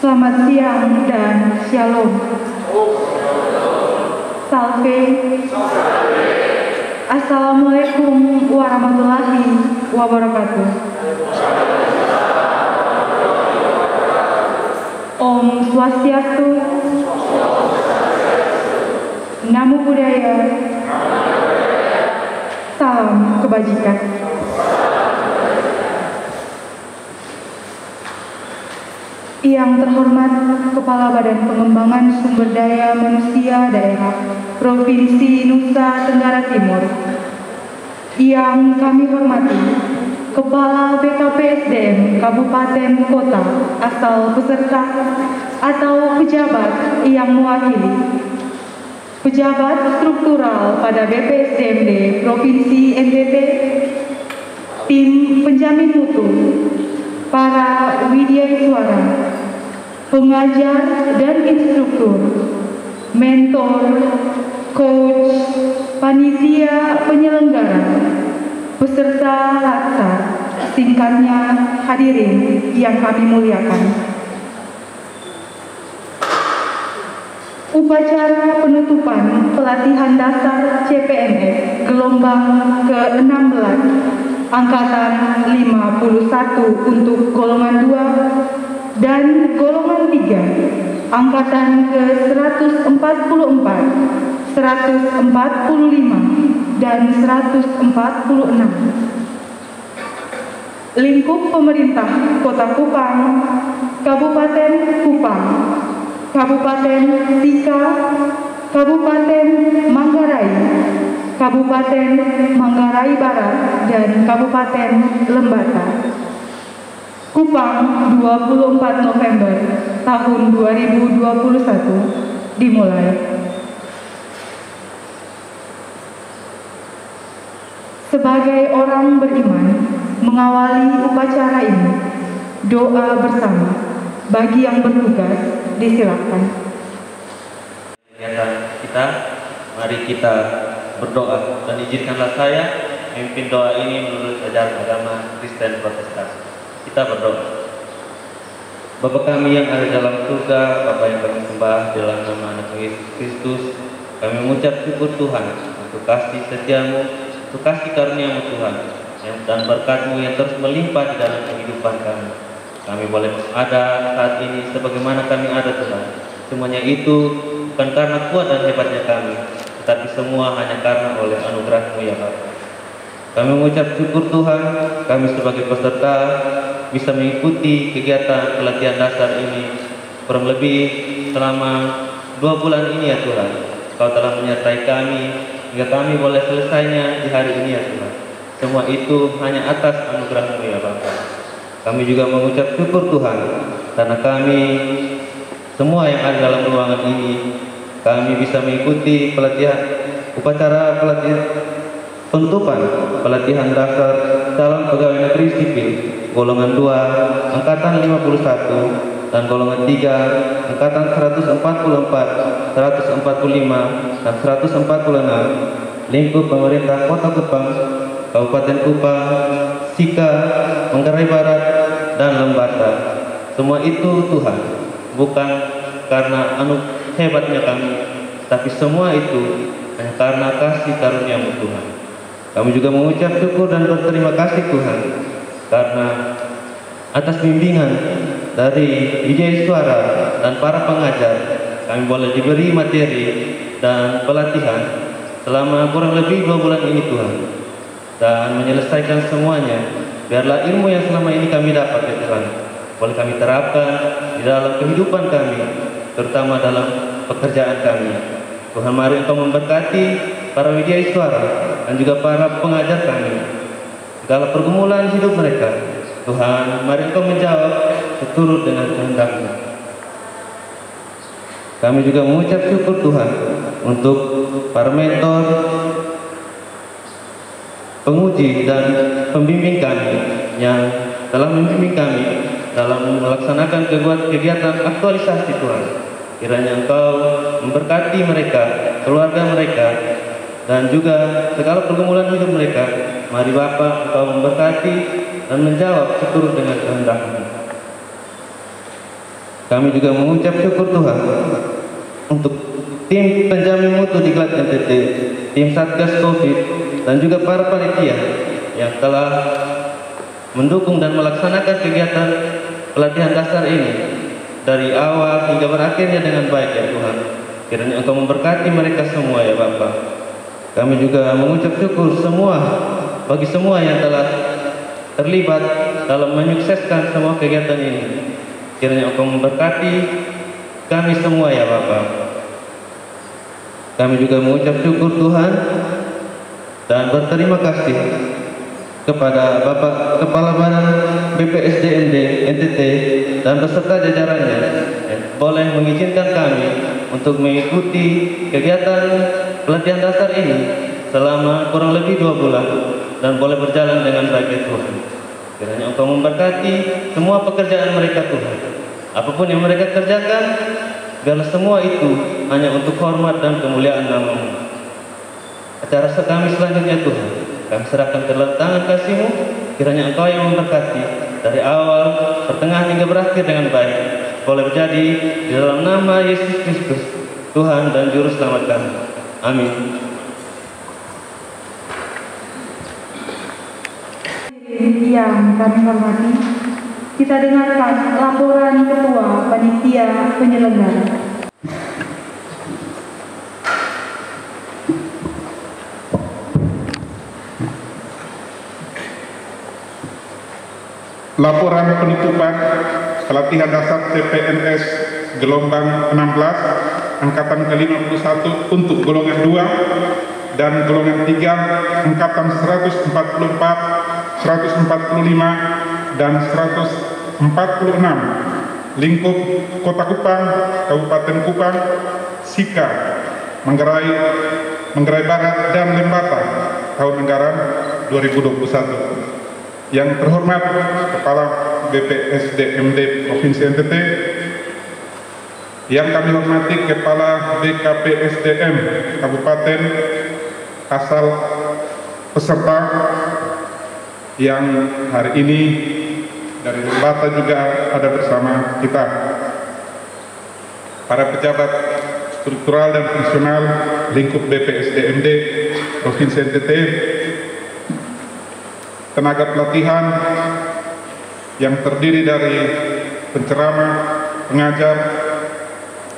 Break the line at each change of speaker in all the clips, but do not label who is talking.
Selamat siang dan shalom. Salve. Assalamualaikum warahmatullahi wabarakatuh. Om Swastiastu. Namo Buddhaya. Salam kebajikan. Yang terhormat Kepala Badan Pengembangan Sumber Daya Manusia Daerah Provinsi Nusa Tenggara Timur, yang kami hormati Kepala BKPSDM Kabupaten Kota asal peserta atau pejabat yang mewakili, pejabat struktural pada BPSDMD Provinsi NTT, tim penjamin mutu, para widyaswara, pengajar dan instruktur, mentor, coach, panitia penyelenggara, peserta latsar, singkatnya hadirin yang kami muliakan. Upacara penutupan pelatihan dasar CPNS gelombang ke-16 Angkatan 51 untuk golongan 2 dan golongan 3 Angkatan ke-144, 145 dan 146. Lingkup pemerintah Kota Kupang, Kabupaten Kupang, Kabupaten Sika, Kabupaten Manggarai, Kabupaten Manggarai Barat, dan Kabupaten Lembata. Kupang, 24 November tahun 2021 dimulai. Sebagai orang beriman, mengawali upacara ini, doa bersama bagi yang bertugas disilakan.
Kita, mari kita berdoa, dan izinkanlah saya memimpin doa ini menurut ajaran agama Kristen Protestan. Kita berdoa. Bapa kami yang ada dalam surga, Bapa yang kami sembah dalam nama Anak Yesus Kristus, kami mengucap syukur Tuhan untuk kasih setiamu, untuk kasih karuniamu Tuhan, dan berkat-Mu yang terus melimpah di dalam kehidupan kami. Kami boleh ada saat ini sebagaimana kami ada Tuhan. Semuanya itu bukan karena kuat dan hebatnya kami, tetapi semua hanya karena oleh anugerah-Mu ya Bapa. Kami mengucap syukur Tuhan, kami sebagai peserta bisa mengikuti kegiatan pelatihan dasar ini kurang lebih selama 2 bulan ini ya Tuhan. Kau telah menyertai kami hingga kami boleh selesainya di hari ini ya Tuhan. Semua itu hanya atas anugerah-Mu ya Bapa. Kami juga mengucap syukur Tuhan karena kami semua yang ada dalam ruangan ini, kami bisa mengikuti upacara pelatihan penutupan pelatihan dasar calon pegawai negeri sipil golongan 2 angkatan 51 dan golongan 3 angkatan 144, 145 dan 146 lingkup pemerintah Kota Kupang, Kabupaten Kupang, Sika, Manggarai Barat dan Lembata. Semua itu Tuhan, bukan karena hebatnya kami, tapi semua itu hanya karena kasih karunia-Mu Tuhan. Kami juga mengucap syukur dan berterima kasih Tuhan karena atas bimbingan dari widyaswara dan para pengajar, kami boleh diberi materi dan pelatihan selama kurang lebih 2 bulan ini Tuhan, dan menyelesaikan semuanya. Biarlah ilmu yang selama ini kami dapat ya Tuhan boleh kami terapkan di dalam kehidupan kami, terutama dalam pekerjaan kami. Tuhan, mari Engkau memberkati para widyaswara dan juga para pengajar kami segala pergumulan hidup mereka. Tuhan, mari Engkau menjawab seturut dengan kehendak-Mu. Kami juga mengucap syukur Tuhan untuk para mentor, penguji dan pembimbing kami yang telah membimbing kami dalam melaksanakan kegiatan aktualisasi Tuhan. Kiranya Engkau memberkati mereka, keluarga mereka, dan juga segala pergumulan hidup mereka. Mari Bapa, Engkau memberkati dan menjawab seturut dengan kehendak-Mu. Kami juga mengucap syukur Tuhan untuk tim penjamin mutu di Klat NTT, tim Satgas Covid, dan juga para panitia yang telah mendukung dan melaksanakan kegiatan pelatihan dasar ini dari awal hingga berakhirnya dengan baik ya Tuhan. Kiranya Engkau memberkati mereka semua ya Bapa. Kami juga mengucap syukur bagi semua yang telah terlibat dalam menyukseskan semua kegiatan ini. Kiranya Engkau memberkati kami semua ya Bapa. Kami juga mengucap syukur Tuhan dan berterima kasih kepada Bapak Kepala Badan BPSDMD NTT dan beserta jajarannya yang boleh mengizinkan kami untuk mengikuti kegiatan pelatihan dasar ini selama kurang lebih 2 bulan dan boleh berjalan dengan baik ya Tuhan. Kiranya Engkau memberkati semua pekerjaan mereka Tuhan. Apapun yang mereka kerjakan, biarlah semua itu hanya untuk hormat dan kemuliaan nama-Mu. Acara kami selanjutnya Tuhan, kami serahkan ke dalam tangan kasih-Mu. Kiranya Engkau yang memberkati dari awal, pertengahan hingga berakhir dengan baik. Boleh terjadi di dalam nama Yesus Kristus, Tuhan dan Juru Selamat kami. Amin.
Yang kami hormati, kita dengarkan laporan Ketua Panitia Penyelenggara.
Laporan penutupan pelatihan dasar CPNS gelombang 16 angkatan ke-51 untuk golongan 2 dan golongan 3 angkatan 144, 145 dan 146 lingkup Kota Kupang, Kabupaten Kupang, Sika, Manggarai Barat dan Lembata tahun anggaran 2021. Yang terhormat Kepala BPSDMD Provinsi NTT, yang kami hormati Kepala BKPSDM Kabupaten, asal peserta yang hari ini dari Lembata juga ada bersama kita, para pejabat struktural dan fungsional lingkup BPSDMD Provinsi NTT, tenaga pelatihan yang terdiri dari penceramah, pengajar,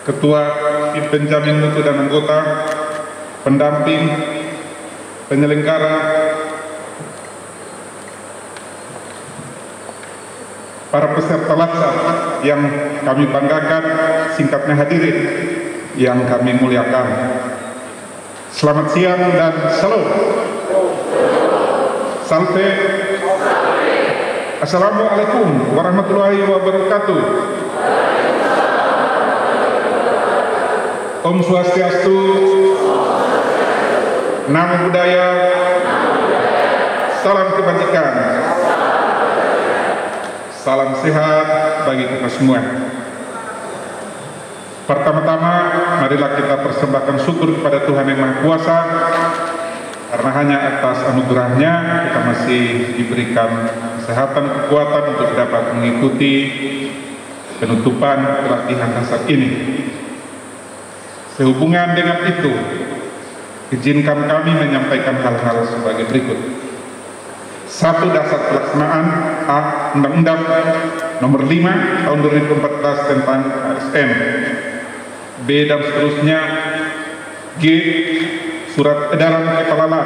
ketua tim penjamin mutu dan anggota, pendamping, penyelenggara, para peserta laksar yang kami banggakan, singkatnya hadirin yang kami muliakan. Selamat siang dan salam. Salve. Assalamualaikum warahmatullahi wabarakatuh. Om Swastiastu, Namo Buddhaya, salam kebajikan, salam sehat bagi kita semua. Pertama-tama, marilah kita persembahkan syukur kepada Tuhan Yang Maha Kuasa, karena hanya atas anugerahnya kita masih diberikan kesehatan, kekuatan untuk dapat mengikuti penutupan pelatihan dasar ini. Sehubungan dengan itu, izinkan kami menyampaikan hal-hal sebagai berikut. 1. Dasar pelaksanaan A. Undang-Undang Nomor 5 Tahun 2014 tentang ASN. B. Dan seterusnya. G. Surat Edaran Kepala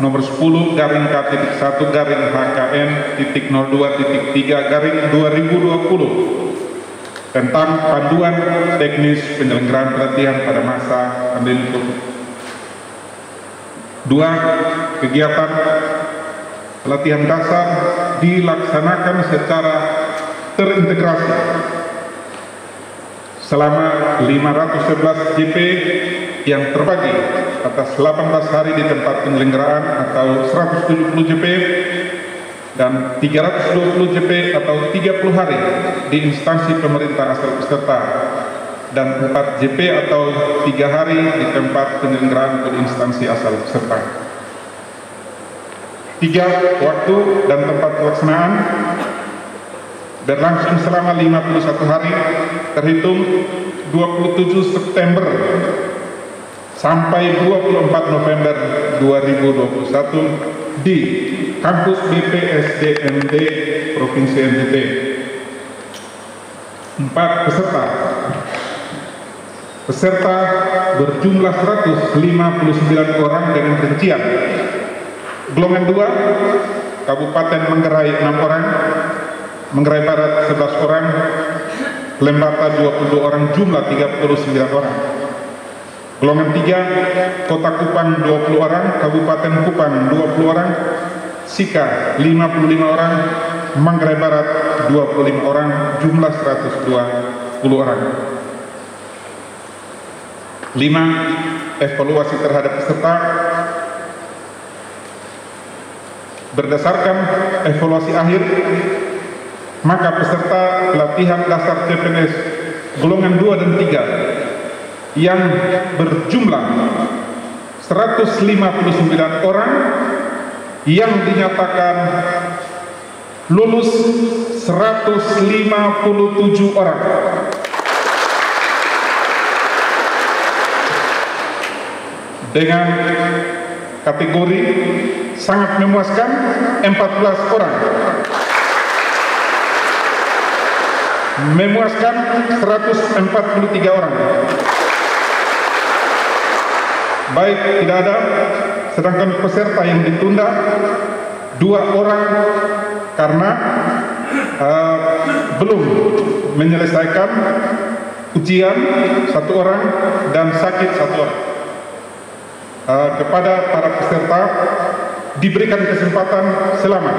Nomor 10-KKN.HKN.02.3/2020 tentang panduan teknis penyelenggaraan pelatihan pada masa pandemi COVID. 2. Kegiatan pelatihan dasar dilaksanakan secara terintegrasi selama 511 JP yang terbagi atas 18 hari di tempat penyelenggaraan atau 170 JP dan 320 JP atau 30 hari di instansi pemerintah asal peserta dan 4 JP atau 3 hari di tempat penyelenggaraan di instansi asal peserta. 3. Waktu dan tempat pelaksanaan. berlangsung selama 51 hari terhitung 27 September sampai 24 November 2021 di kampus BPSDMD Provinsi NTT. 4 peserta. Peserta berjumlah 159 orang dengan rincian. Golongan 2, Kabupaten Manggarai 6 orang, Manggarai Barat 11 orang, Lembata 22 orang, jumlah 39 orang. Golongan 3, Kota Kupang 20 orang, Kabupaten Kupang 20 orang, Sika 55 orang, Manggarai Barat 25 orang, jumlah 120 orang. 5. Evaluasi terhadap peserta. Berdasarkan evaluasi akhir, maka peserta pelatihan dasar CPNS golongan 2 dan 3 yang berjumlah 159 orang yang dinyatakan lulus 157 orang. Dengan kategori sangat memuaskan 14 orang. Memuaskan 143 orang. Baik, tidak ada. Sedangkan peserta yang ditunda 2 orang karena belum menyelesaikan ujian 1 orang dan sakit 1 orang. Kepada para peserta diberikan kesempatan selama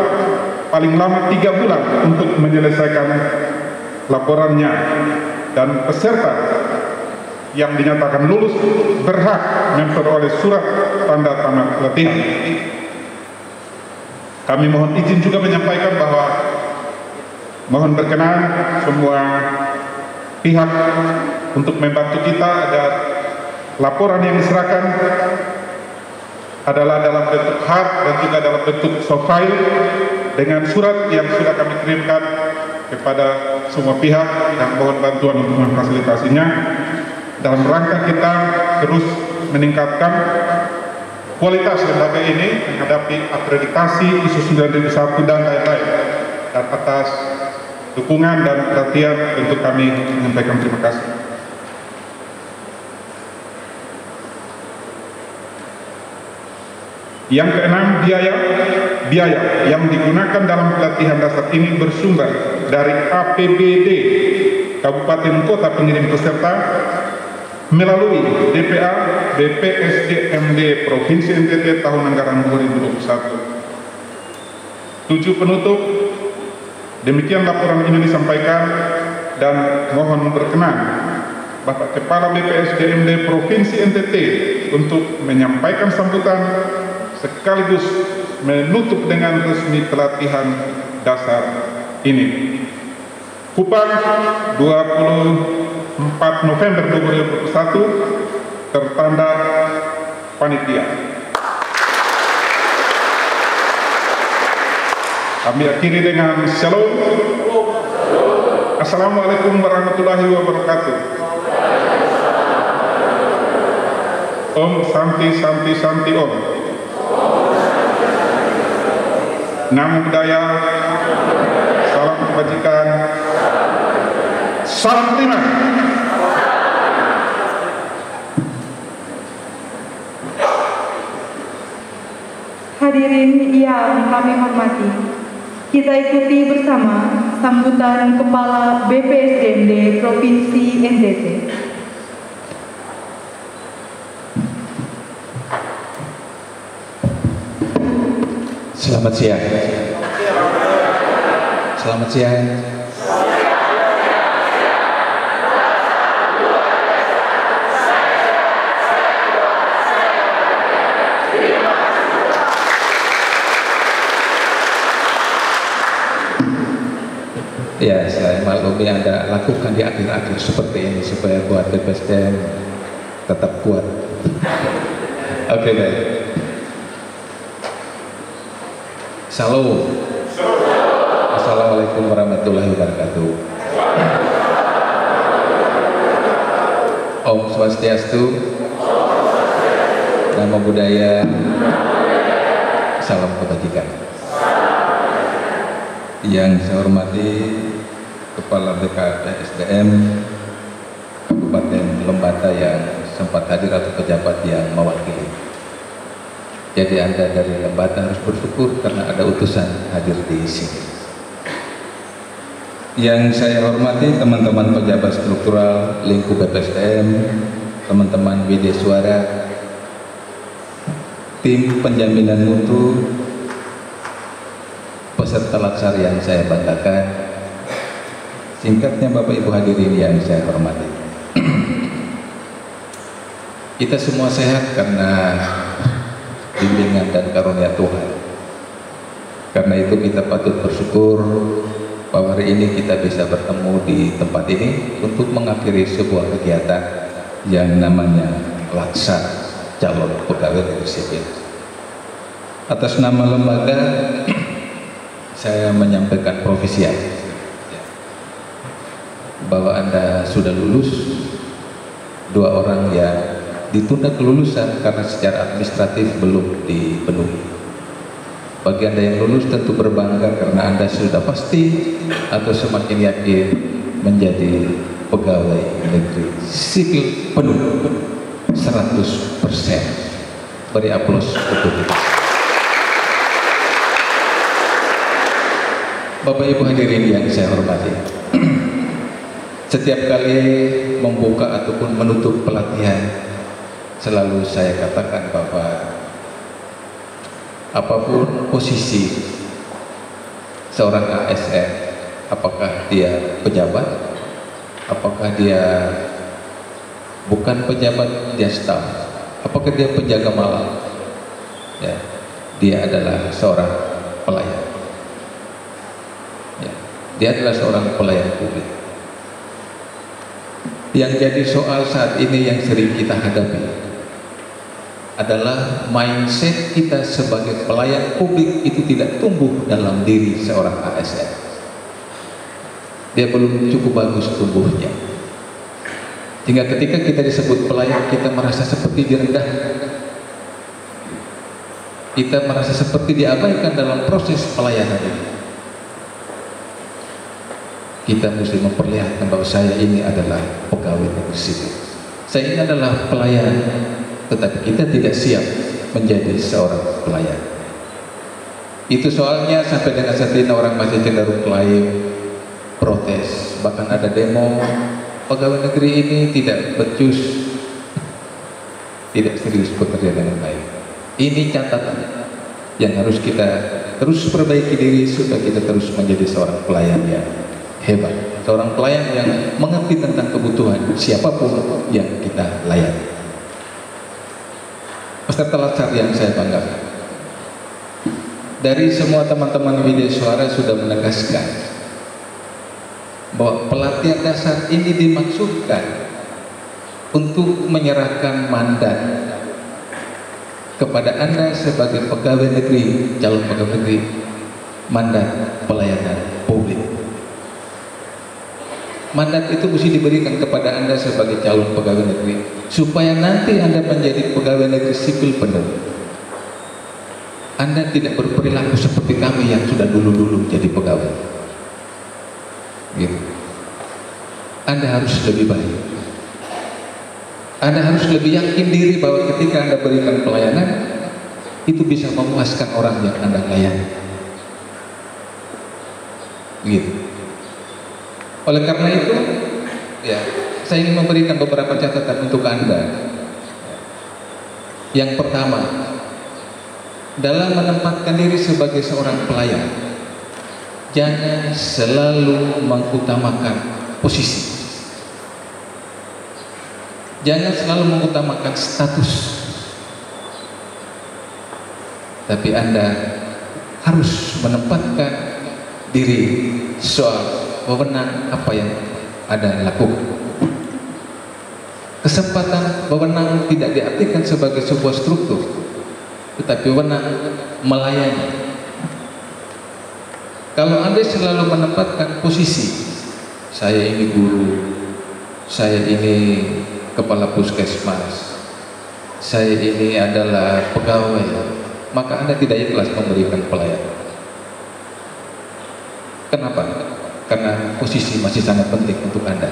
paling lama 3 bulan untuk menyelesaikan laporannya, dan peserta yang dinyatakan lulus berhak memperoleh surat tanda tamat pelatihan. Kami mohon izin juga menyampaikan bahwa mohon berkenan semua pihak untuk membantu kita agar laporan yang diserahkan adalah dalam bentuk hard dan juga dalam bentuk soft file dengan surat yang sudah kami kirimkan kepada semua pihak, dan mohon bantuan untuk memfasilitasinya dalam rangka kita terus meningkatkan kualitas lembaga ini menghadapi akreditasi ISO 9001 dan lain-lain. Dan atas dukungan dan perhatian tentu kami menyampaikan terima kasih. Yang keenam, biaya yang digunakan dalam pelatihan dasar ini bersumber dari APBD Kabupaten Kota pengirim peserta melalui DPA BPSDMD Provinsi NTT tahun anggaran 2021. 7 penutup, demikian laporan ini disampaikan, dan mohon berkenan Bapak Kepala BPSDMD Provinsi NTT untuk menyampaikan sambutan sekaligus menutup dengan resmi pelatihan dasar ini. Kupang 24 November 2021, tertanda panitia. Kami akhiri dengan shalom. Assalamualaikum warahmatullahi wabarakatuh. Om Santi Santi Santi Om. Namo Buddhaya, salam kebajikan, salam terima.
Hadirin yang kami hormati, kita ikuti bersama sambutan Kepala BPSDMD Provinsi NTT.
Selamat siang. Selamat siang. Ya, saya maklumi Anda lakukan di akhir-akhir seperti ini supaya buat BPSDM tetap kuat. Oke, baik. Shalom. Assalamualaikum Assalamualaikum warahmatullahi wabarakatuh. Om Swastiastu, Namo Buddhaya, salam kebajikan. Yang saya hormati Kepala BKSDM Kabupaten Lembata yang sempat hadir atau pejabat yang mewakili. Jadi Anda dari Lembata harus bersyukur karena ada utusan hadir di sini. Yang saya hormati teman-teman pejabat struktural lingkup BPSDM, teman-teman BD Suara, tim penjaminan mutu, peserta laksar yang saya banggakan, singkatnya Bapak Ibu hadirin yang saya hormati. Kita semua sehat karena bimbingan dan karunia Tuhan. Karena itu kita patut bersyukur bahwa hari ini kita bisa bertemu di tempat ini untuk mengakhiri sebuah kegiatan yang namanya laksar calon pegawai negeri sipil. Atas nama lembaga saya menyampaikan provisial bahwa Anda sudah lulus, 2 orang yang ditunda kelulusan karena secara administratif belum dipenuhi. Bagi Anda yang lulus tentu berbangga karena Anda sudah pasti atau semakin yakin menjadi pegawai negeri sipil penuh 100%. Beri aplaus untuk kita. Bapak Ibu hadirin yang saya hormati, setiap kali membuka ataupun menutup pelatihan selalu saya katakan bahwa apapun posisi seorang ASN, apakah dia pejabat, apakah dia bukan pejabat, dia staf, apakah dia penjaga malam, ya, dia adalah seorang pelayan, ya, dia adalah seorang pelayan publik. Yang jadi soal saat ini yang sering kita hadapi adalah mindset kita sebagai pelayan publik itu tidak tumbuh dalam diri seorang ASN. Dia belum cukup bagus tumbuhnya. Hingga ketika kita disebut pelayan, kita merasa seperti direndahkan. Kita merasa seperti diabaikan dalam proses pelayanan ini. Kita mesti memperlihatkan bahwa saya ini adalah pegawai negeri sipil. Saya ini adalah pelayan. Tetapi kita tidak siap menjadi seorang pelayan. Itu soalnya sampai dengan saat ini orang masih cenderung klaim, protes, bahkan ada demo, pegawai negeri ini tidak becus, tidak serius bekerja dengan baik. Ini catatan yang harus kita terus perbaiki diri supaya kita terus menjadi seorang pelayan yang hebat, seorang pelayan yang mengerti tentang kebutuhan siapapun yang kita layani. Peserta laksar yang saya banggakan, dari semua teman-teman media suara sudah menegaskan bahwa pelatihan dasar ini dimaksudkan untuk menyerahkan mandat kepada Anda sebagai pegawai negeri, calon pegawai negeri, mandat pelayanan publik. Mandat itu mesti diberikan kepada Anda sebagai calon pegawai negeri supaya nanti Anda menjadi pegawai negeri sipil penuh. Anda tidak berperilaku seperti kami yang sudah dulu-dulu jadi pegawai. Gitu. Anda harus lebih baik. Anda harus lebih yakin diri bahwa ketika Anda berikan pelayanan itu bisa memuaskan orang yang Anda layani. Gitu. Oleh karena itu, ya, saya ingin memberikan beberapa catatan untuk Anda. Yang pertama, dalam menempatkan diri sebagai seorang pelayan, jangan selalu mengutamakan posisi. Jangan selalu mengutamakan status. Tapi Anda harus menempatkan diri soal wewenang apa yang Anda lakukan. Kesempatan wewenang tidak diartikan sebagai sebuah struktur, tetapi wewenang melayani. Kalau Anda selalu menempatkan posisi, saya ini guru, saya ini kepala puskesmas, saya ini adalah pegawai, maka Anda tidak ikhlas memberikan pelayanan. Kenapa? Karena posisi masih sangat penting untuk Anda.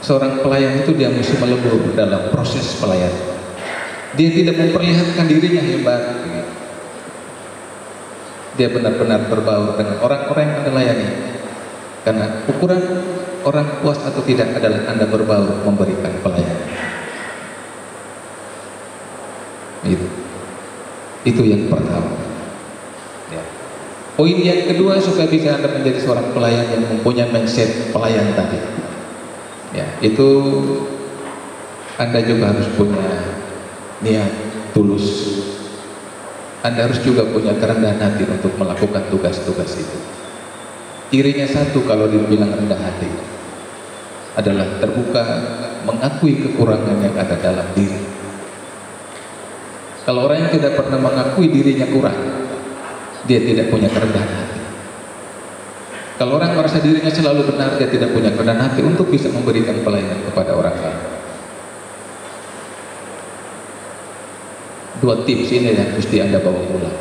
Seorang pelayan itu dia mesti melebur dalam proses pelayanan. Dia tidak memperlihatkan dirinya hebat. Dia benar-benar berbaur dengan orang-orang yang Anda layani. Karena ukuran orang puas atau tidak adalah Anda berbaur memberikan pelayanan. Itu yang pertama. Ya. Poin yang kedua, supaya bisa Anda menjadi seorang pelayan yang mempunyai mindset pelayan tadi. Ya, itu Anda juga harus punya niat tulus. Anda harus juga punya kerendahan hati untuk melakukan tugas-tugas itu. Cirinya satu kalau dibilang rendah hati adalah terbuka, mengakui kekurangan yang ada dalam diri. Kalau orang yang tidak pernah mengakui dirinya kurang, dia tidak punya kerendahan hati. Kalau orang merasa dirinya selalu benar, dia tidak punya kerendahan hati untuk bisa memberikan pelayanan kepada orang lain. Dua tips ini yang mesti Anda bawa pulang,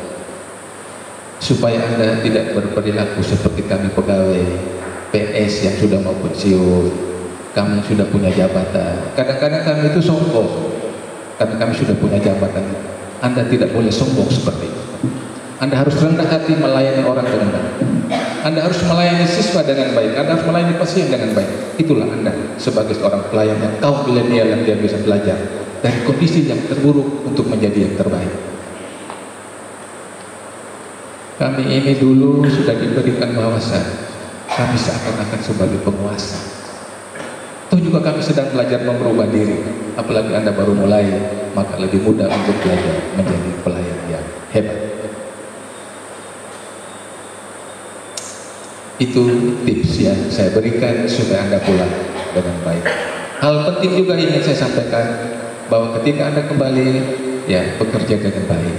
supaya Anda tidak berperilaku seperti kami pegawai PNS yang sudah mau pensiun, kami sudah punya jabatan. Kadang-kadang kami itu sombong karena kami sudah punya jabatan. Anda tidak boleh sombong seperti itu. Anda harus rendah hati melayani orang dengan baik. Anda harus melayani siswa dengan baik. Anda harus melayani pasien dengan baik. Itulah Anda sebagai seorang pelayan yang kaum milenial yang dia bisa belajar dari kondisi yang terburuk untuk menjadi yang terbaik. Kami ini dulu sudah diberikan wawasan, kami seakan-akan sebagai penguasa. Toh juga kami sedang belajar merubah diri. Apalagi Anda baru mulai, maka lebih mudah untuk belajar menjadi pelayan yang hebat. Itu tips yang saya berikan supaya Anda pulang dengan baik. Hal penting juga ingin saya sampaikan, bahwa ketika Anda kembali, ya bekerja dengan baik.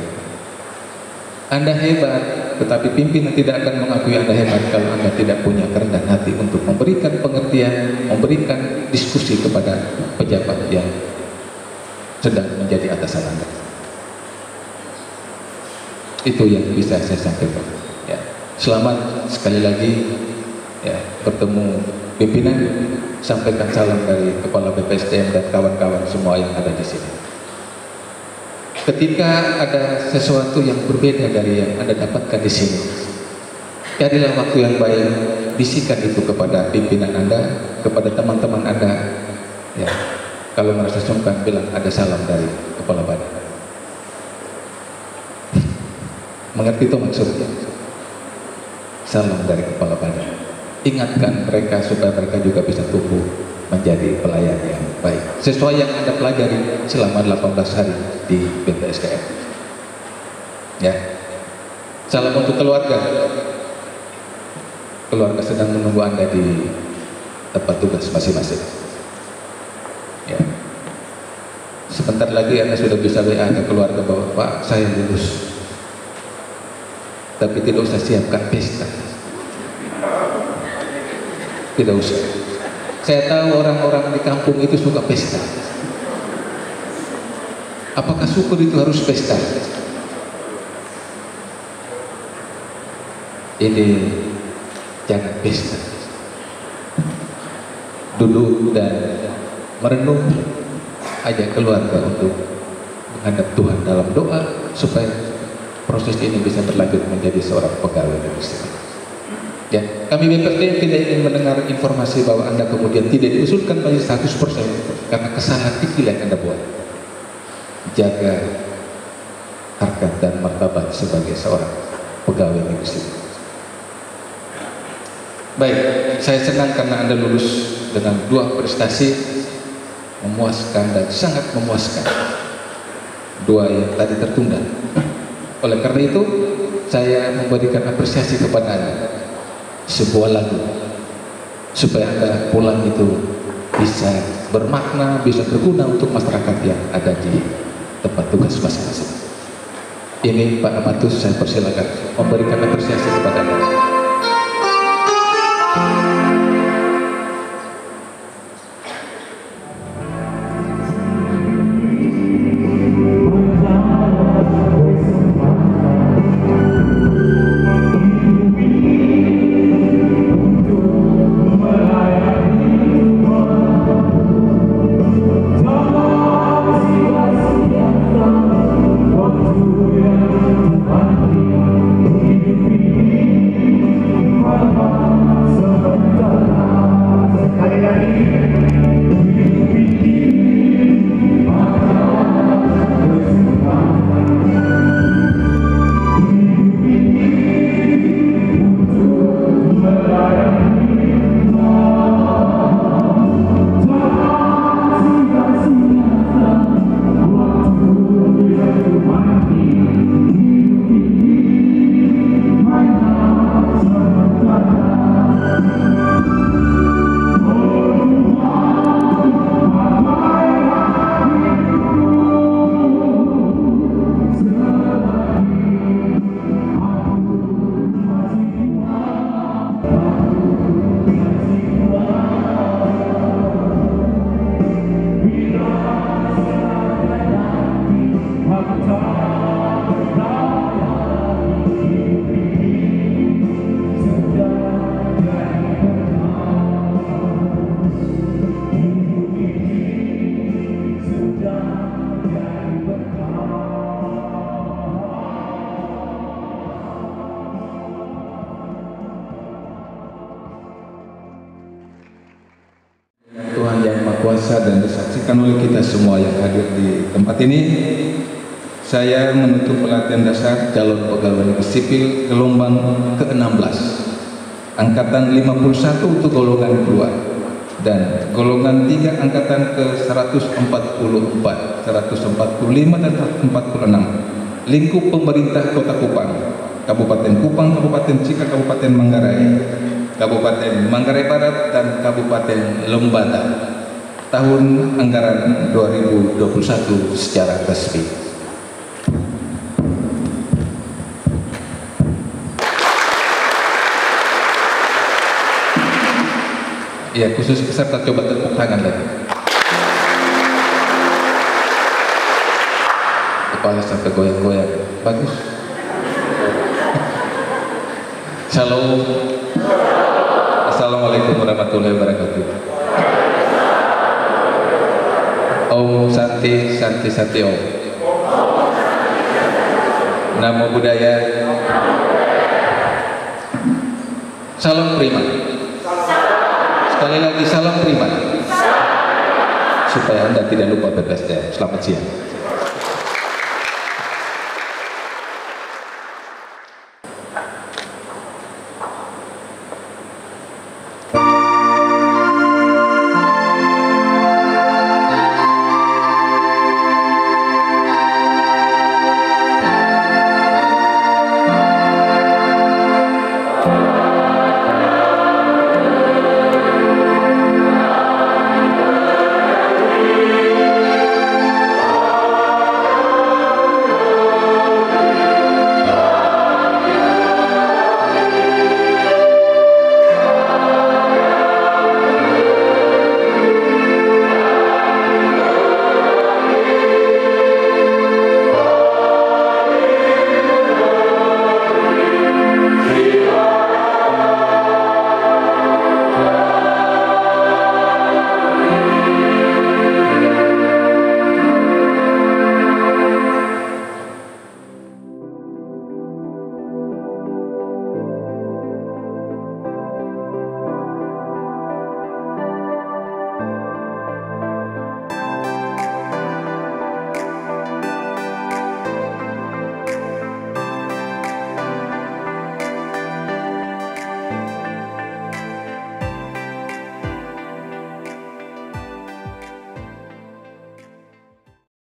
Anda hebat, tetapi pimpinan tidak akan mengakui Anda hebat kalau Anda tidak punya kerendahan hati untuk memberikan pengertian, memberikan diskusi kepada pejabat yang sedang menjadi atasan Anda. Itu yang bisa saya sampaikan. Ya. Selamat sekali lagi, ya, bertemu pimpinan. Sampaikan salam dari Kepala BPSDM dan kawan-kawan semua yang ada di sini. Ketika ada sesuatu yang berbeda dari yang Anda dapatkan di sini, carilah waktu yang baik, bisikan itu kepada pimpinan Anda, kepada teman-teman Anda. Ya, kalau merasa sungkan, bilang ada salam dari Kepala Badan. Mengerti itu maksudnya? Salam dari Kepala Badan. Ingatkan mereka supaya mereka juga bisa tumbuh menjadi pelayan yang baik sesuai yang Anda pelajari selama 18 hari di BPSDM. Ya. Salam untuk keluarga. Keluarga sedang menunggu Anda di tempat tugas masing-masing. Ya. Sebentar lagi Anda sudah bisa WA ke keluarga bahwa Pak, saya lulus. Tapi tidak usah siapkan pesta. Tidak usah. Saya tahu orang-orang di kampung itu suka pesta. Apakah syukur itu harus pesta? Ini jangan pesta. Duduk dan merenung, ajak keluarga untuk menghadap Tuhan dalam doa supaya proses ini bisa berlanjut menjadi seorang pegawai negeri sipil. Ya, kami BPSDM tidak ingin mendengar informasi bahwa Anda kemudian tidak diusulkan menjadi 100% karena kesalahan kecil yang Anda buat. Jaga harkat dan martabat sebagai seorang pegawai negeri sipil. Baik, saya senang karena Anda lulus dengan 2 prestasi memuaskan dan sangat memuaskan. 2 yang tadi tertunda. Oleh karena itu, saya memberikan apresiasi kepada Anda. Sebuah lagu supaya Anda pulang itu bisa bermakna, bisa berguna untuk masyarakat yang ada di tempat tugas masing-masing. Ini Pak Amatus, saya persilakan memberikan apresiasi kepada Anda. Tuhan yang Maha Kuasa dan disaksikan oleh kita semua yang hadir di tempat ini, saya menutup pelatihan dasar calon pegawai negeri sipil gelombang ke-16 angkatan 51 untuk golongan 2 dan golongan 3 angkatan ke-144, 145 dan 146 lingkup pemerintah Kota Kupang, Kabupaten Kupang, Kabupaten Cika, Kabupaten Manggarai, Kabupaten Manggarai Barat dan Kabupaten Lembata tahun anggaran 2021 secara resmi. Ya, khusus peserta coba tepuk tangan lagi. Kepala sampai goyang-goyang. Bagus. Shalom. Assalamualaikum warahmatullahi wabarakatuh. Om Santi Santi Santi Om. Namo Buddhaya. Salam prima. Sekali lagi salam prima. Supaya Anda tidak lupa BPSDM. Selamat siang.